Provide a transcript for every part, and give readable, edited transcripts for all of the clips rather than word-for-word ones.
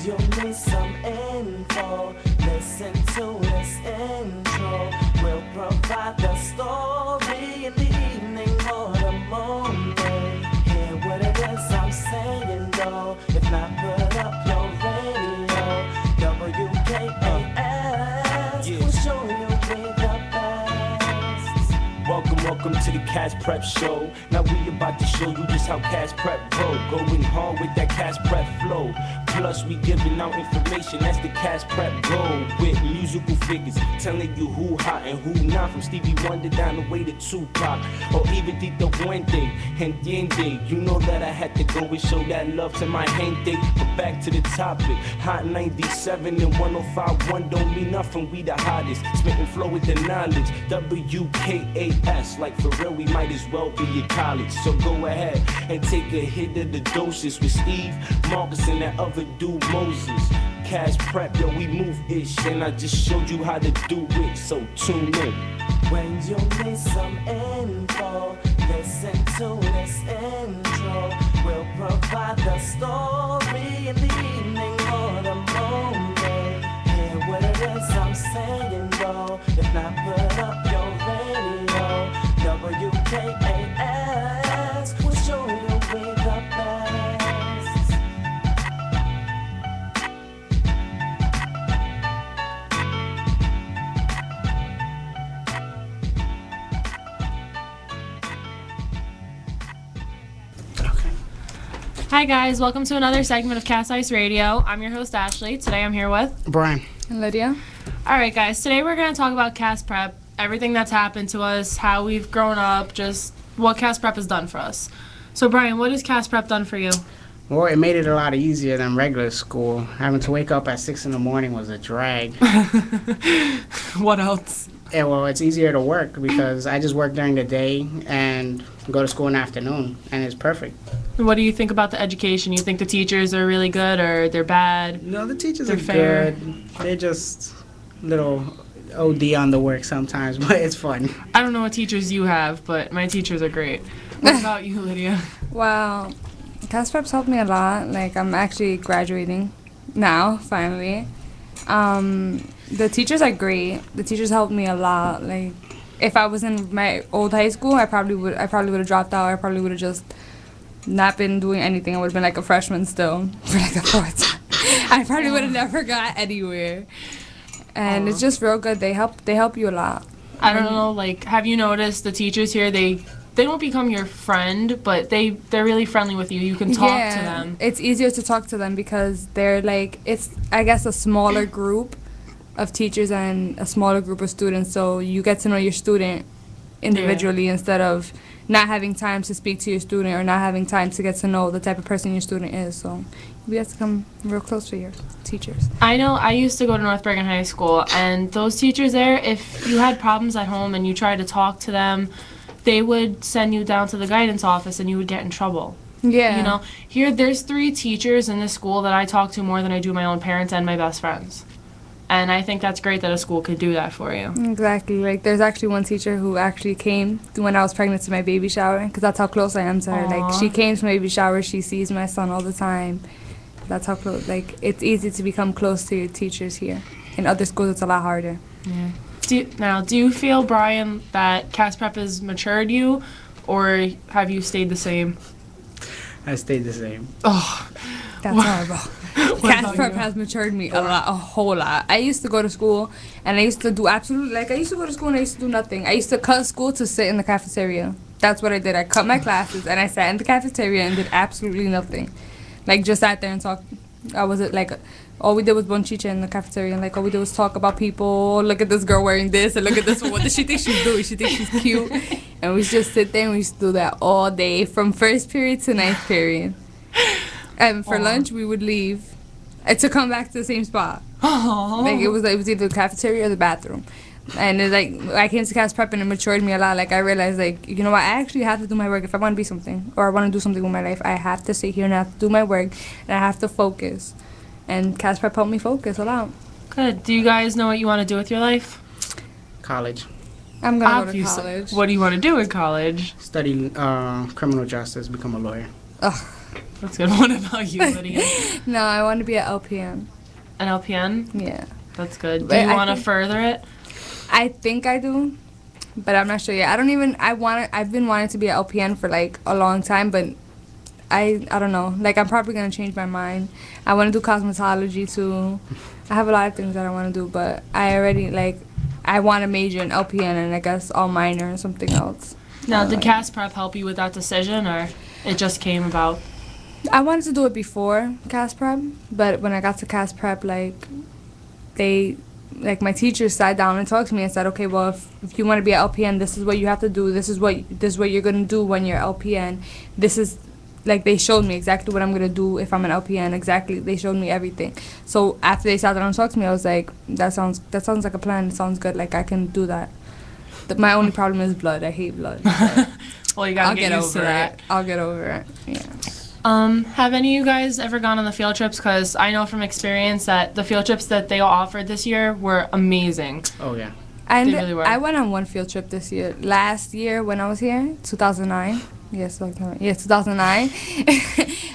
you need some info, listen to this intro. We'll provide the story in the evening or the morning. Hear what it is I'm saying, though. If not, put up your radio. WKAS will show you we the best. Welcome to the Cash Prep Show. Now we about to show you just how Cash Prep roll. Going hard with that Cash Prep flow. Plus we giving out information, that's the Cash Prep goal. With musical figures, telling you who hot and who not. From Stevie Wonder down the way to Tupac, or even Tito Puente and Yende. You know that I had to go and show that love to my gente. But back to the topic, Hot 97 and 105.1 don't mean nothing, we the hottest. Spitting flow with the knowledge, WKAS. Like for real, we might as well be at college. So go ahead and take a hit of the doses with Steve, Marcus, and that other dude Moses. Cash Prep, yo, we move ish, and I just showed you how to do it. So tune in. When you need some info, listen to this intro. We'll provide the story in the evening or the morning. Hear what it is I'm saying, though. If not, put up your radio. WKAS will show you we the best. Hi guys, welcome to another segment of AIS Radio. I'm your host Ashley. Today I'm here with Brian and Lydia. Alright guys, today we're going to talk about CAS Prep, everything that's happened to us, how we've grown up, just what CAS Prep has done for us. So Brian, what has CAS Prep done for you? Well, it made it a lot easier than regular school. Having to wake up at 6 in the morning was a drag. What else? Yeah, well, it's easier to work because I just work during the day and go to school in the afternoon, and it's perfect. What do you think about the education? You think the teachers are really good or they're bad? No, the teachers They're are fair. good. They're just little OD on the work sometimes, but it's fun. I don't know what teachers you have, but my teachers are great. What about you, Lydia? Well, CAS Prep's helped me a lot. Like, I'm actually graduating now, finally. The teachers are great. The teachers helped me a lot. Like, if I was in my old high school, I probably would have dropped out. I probably would have just not been doing anything. I would have been like a freshman still for like the fourth time. I probably would have never got anywhere. And it's just real good. They help you a lot. I don't know, like, have you noticed the teachers here, they don't become your friend, but they're really friendly with you. You can talk to them. It's easier to talk to them because they're like, it's, I guess, a smaller group of teachers and a smaller group of students, so you get to know your student individually instead of not having time to speak to your student or not having time to get to know the type of person your student is. So you have to come real close to your teachers. I know I used to go to North Bergen High School, and those teachers there, if you had problems at home and you tried to talk to them, they would send you down to the guidance office and you would get in trouble. Yeah. You know, here there's 3 teachers in this school that I talk to more than I do my own parents and my best friends. And I think that's great that a school could do that for you. Exactly. Like, there's actually one teacher who actually came when I was pregnant to my baby shower, because that's how close I am to her. Aww. Like, she came to my baby shower. She sees my son all the time. That's how close. Like, it's easy to become close to your teachers here. In other schools, it's a lot harder. Yeah. Do you feel, Brian, that CAS Prep has matured you, or have you stayed the same? I stayed the same. Oh, that's horrible. CAS Prep has matured me a whole lot. I used to go to school, and I used to do I used to go to school and I used to do nothing. I used to cut school to sit in the cafeteria. That's what I did. I cut my classes, and I sat in the cafeteria and did absolutely nothing. Like, just sat there and talk. All we did was bonchicha in the cafeteria, and, like, all we did was talk about people. Look at this girl wearing this, and look at this one. What does she think she's doing? She thinks she's cute. And we just sit there, and we used to do that all day, from first period to ninth period. And for lunch, we would leave to come back to the same spot. Like, it was either the cafeteria or the bathroom. And it's like, I came to CAS Prep and it matured me a lot. Like, I realized, like, you know what, I actually have to do my work. If I want to be something, or I want to do something with my life, I have to sit here and I have to do my work, and I have to focus. And CAS Prep helped me focus a lot. Good. Do you guys know what you want to do with your life? College. I'm going to go to college. What do you want to do in college? Study criminal justice, become a lawyer. Ugh. That's good. What about you, Lydia? No, I want to be an LPN. An LPN? Yeah. That's good. Do But you I want to think- further it? I think I do, but I'm not sure yet. I've been wanting to be an LPN for like a long time, but I don't know. Like, I'm probably gonna change my mind. I want to do cosmetology too. I have a lot of things that I want to do, but I want to major in LPN and I guess all minor in something else. Now, did CAS Prep help you with that decision, or it just came about? I wanted to do it before CAS Prep, but when I got to CAS Prep, my teachers sat down and talked to me and said, okay, well, if you want to be an LPN, this is what you have to do. This is what you're going to do when you're LPN. This is, they showed me exactly what I'm going to do if I'm an LPN. Exactly. They showed me everything. So after they sat down and talked to me, I was like, that sounds like a plan. It sounds good. Like, I can do that. My only problem is blood. I hate blood. Well, you gotta get used to that. I'll get over it. Yeah. Have any of you guys ever gone on the field trips? Because I know from experience that the field trips that they offered this year were amazing. Oh, yeah. And They really were. I went on one field trip this year. Last year when I was here, 2009. Yes, 2009.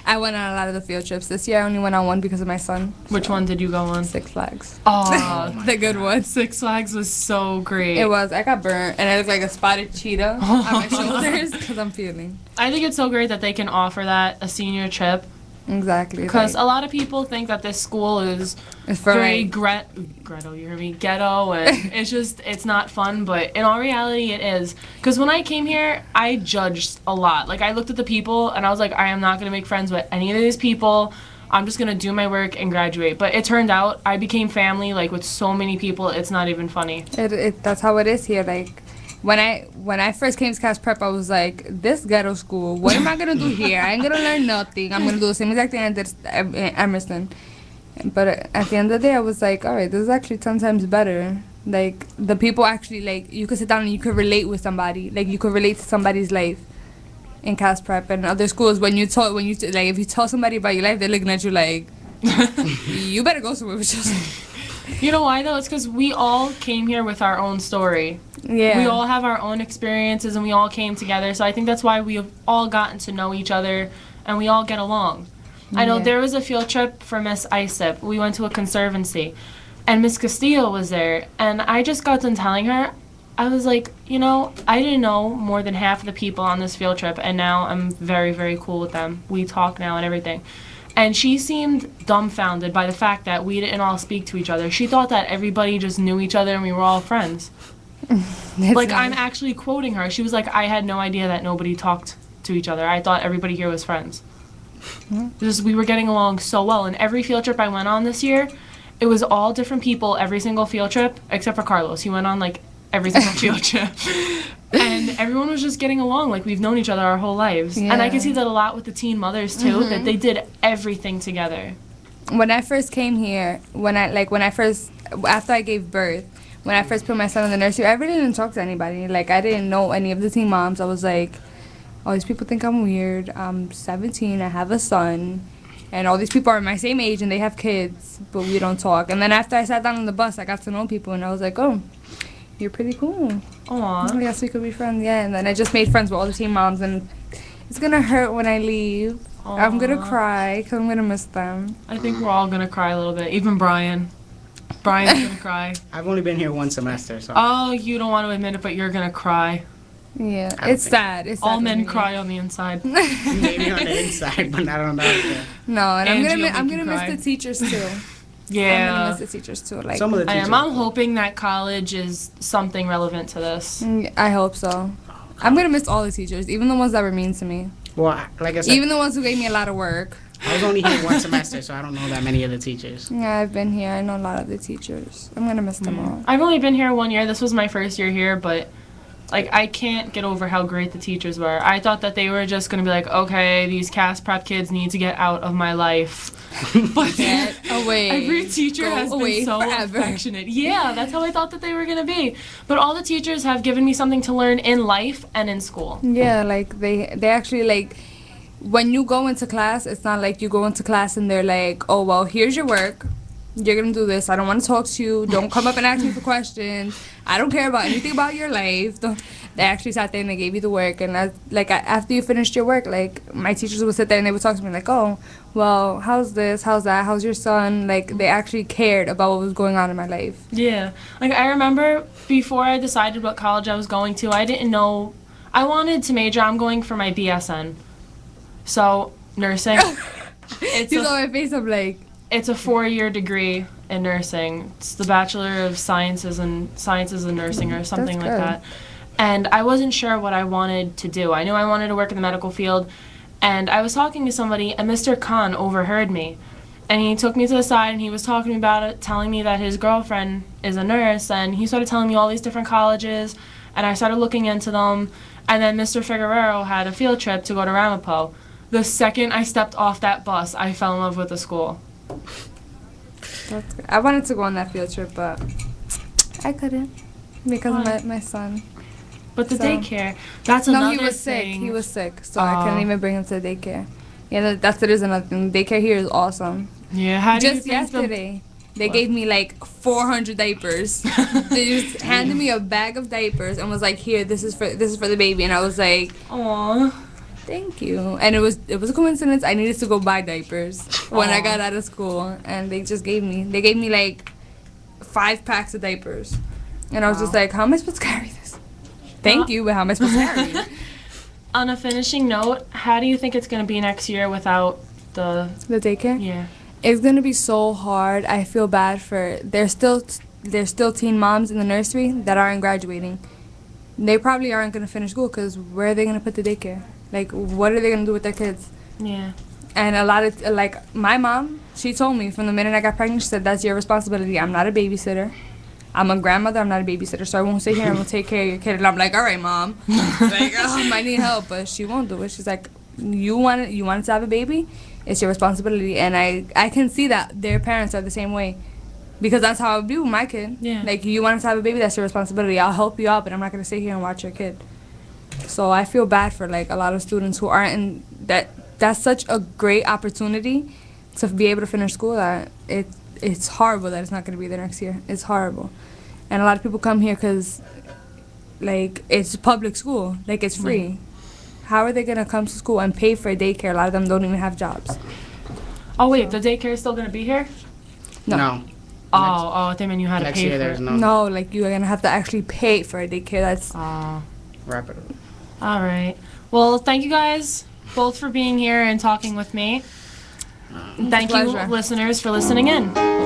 I went on a lot of the field trips. This year I only went on one because of my son. Which one did you go on? Six Flags. Oh, The good one. Six Flags was so great. It was. I got burnt and I looked like a spotted cheetah on my shoulders because I'm feeling. I think it's so great that they can offer that, a senior trip. Exactly. Because a lot of people think that this school is it's for very ghetto, you hear me? Ghetto, and it's not fun, but in all reality, it is. Because when I came here, I judged a lot. Like, I looked at the people, and I was like, I am not going to make friends with any of these people. I'm just going to do my work and graduate. But it turned out I became family, with so many people, it's not even funny. That's how it is here. When I first came to CAS Prep, I was like, this ghetto school, what am I going to do here? I ain't going to learn nothing. I'm going to do the same exact thing I did at Emerson. But at the end of the day, I was like, all right, this is actually 10 times better. The people actually, you could sit down and you could relate with somebody. You could relate to somebody's life in CAS Prep. And other schools, if you tell somebody about your life, they're looking at you like, you better go somewhere with yourself. You know why, though? It's because we all came here with our own story. Yeah. We all have our own experiences, and we all came together. So I think that's why we have all gotten to know each other, and we all get along. I know there was a field trip for Miss ISIP. We went to a conservancy, and Miss Castillo was there. And I just got done telling her, I was like, I didn't know more than half of the people on this field trip, and now I'm very, very cool with them. We talk now and everything. And she seemed dumbfounded by the fact that we didn't all speak to each other. She thought that everybody just knew each other and we were all friends. I'm actually quoting her. She was like, I had no idea that nobody talked to each other. I thought everybody here was friends. Just we were getting along so well. And every field trip I went on this year, it was all different people every single field trip, except for Carlos. He went on every single field trip. And everyone was just getting along. We've known each other our whole lives. Yeah. And I can see that a lot with the teen mothers too, that they did everything together. When I first came here, after I gave birth, when I first put my son in the nursery, I really didn't talk to anybody. I didn't know any of the teen moms. I was like, all these people think I'm weird. I'm 17, I have a son, and all these people are my same age and they have kids, but we don't talk. And then after I sat down on the bus, I got to know people, and I was like, oh, you're pretty cool. Aww. I guess we could be friends, yeah. And then I just made friends with all the teen moms, and it's gonna hurt when I leave. Aww. I'm gonna cry because I'm gonna miss them. I think we're all gonna cry a little bit. Even Brian. Brian's gonna cry. I've only been here one semester, so. Oh, you don't want to admit it, but you're gonna cry. Yeah, I don't it's think- sad. It's sad All for men me. cry on the inside. Maybe on the inside, but not on the outside. No, and Angie I'm will gonna make you miss cry. the teachers too. I'm gonna Yeah. miss the teachers too. Some of the I teachers. am. I'm hoping that college is something relevant to this. I hope so. I'm gonna miss all the teachers, even the ones that were mean to me, Well, like I said, even the ones who gave me a lot of work. I was only here one semester, so I don't know that many of the teachers. Yeah, I've been here. I know a lot of the teachers. I'm gonna miss them all. I've only been here 1 year. This was my first year here, but I can't get over how great the teachers were. I thought that they were just gonna be like, okay, these CAS Prep kids need to get out of my life. But Get away. every teacher Go has away been so forever. affectionate. Yeah, that's how I thought that they were gonna be. But all the teachers have given me something to learn in life and in school. Yeah, they actually when you go into class, it's not like you go into class and they're like, oh well, here's your work, you're gonna do this. I don't want to talk to you. Don't come up and ask me for questions. I don't care about anything about your life. They actually sat there and they gave you the work. And after you finished your work, like, my teachers would sit there and they would talk to me like, oh, well, how's this? How's that? How's your son? Like, they actually cared about what was going on in my life. Yeah. Like, I remember before I decided what college I was going to, I didn't know. I wanted to major. I'm going for my BSN. So, nursing. You saw my face, I'm like... It's a 4-year degree in nursing. It's the Bachelor of Sciences in Nursing or something like that. And I wasn't sure what I wanted to do. I knew I wanted to work in the medical field. And I was talking to somebody, and Mr. Khan overheard me. And he took me to the side, and he was talking to me about it, telling me that his girlfriend is a nurse. And he started telling me all these different colleges, and I started looking into them. And then Mr. Figueroa had a field trip to go to Ramapo. The second I stepped off that bus, I fell in love with the school. That's good. I wanted to go on that field trip, but I couldn't because of my son. But the daycare, that's another thing. No, he was sick. He was sick, so I couldn't even bring him to the daycare. Yeah, that's another thing. Daycare here is awesome. Yeah, how do you Just think yesterday, they gave me like 400 diapers. They just handed me a bag of diapers and was like, "Here, this is for the baby," and I was like, "Aw, thank you." And it was a coincidence. I needed to go buy diapers when I got out of school, and they gave me like 5 packs of diapers, and I was just like, "How am I supposed to carry this?" Thank you, but how am I supposed to carry it? On a finishing note, how do you think it's going to be next year without the daycare? Yeah. It's going to be so hard. I feel bad for... There's still teen moms in the nursery that aren't graduating. They probably aren't going to finish school because where are they going to put the daycare? Like, what are they going to do with their kids? Yeah. And a lot of... Like, my mom, she told me from the minute I got pregnant, she said, that's your responsibility. I'm not a babysitter. I'm a grandmother, I'm not a babysitter, so I won't sit here and will take care of your kid. And I'm like, all right, Mom. Like, I need help, but she won't do it. She's like, you wanted to have a baby? It's your responsibility. And I can see that their parents are the same way. Because that's how I would be with my kid. Yeah. Like, you wanted to have a baby, that's your responsibility. I'll help you out, but I'm not going to sit here and watch your kid. So I feel bad for, like, a lot of students who aren't in that. That's such a great opportunity to be able to finish school that it's horrible that it's not going to be there next year. It's horrible. And a lot of people come here because, like, it's public school. Like, it's free. How are they going to come to school and pay for a daycare? A lot of them don't even have jobs. Oh, wait, the daycare is still going to be here? No. Oh, they mean you had to pay for it. No, like, you're going to have to actually pay for a daycare. That's... Wrap it up. All right. Well, thank you guys both for being here and talking with me. Thank you, listeners, for listening in.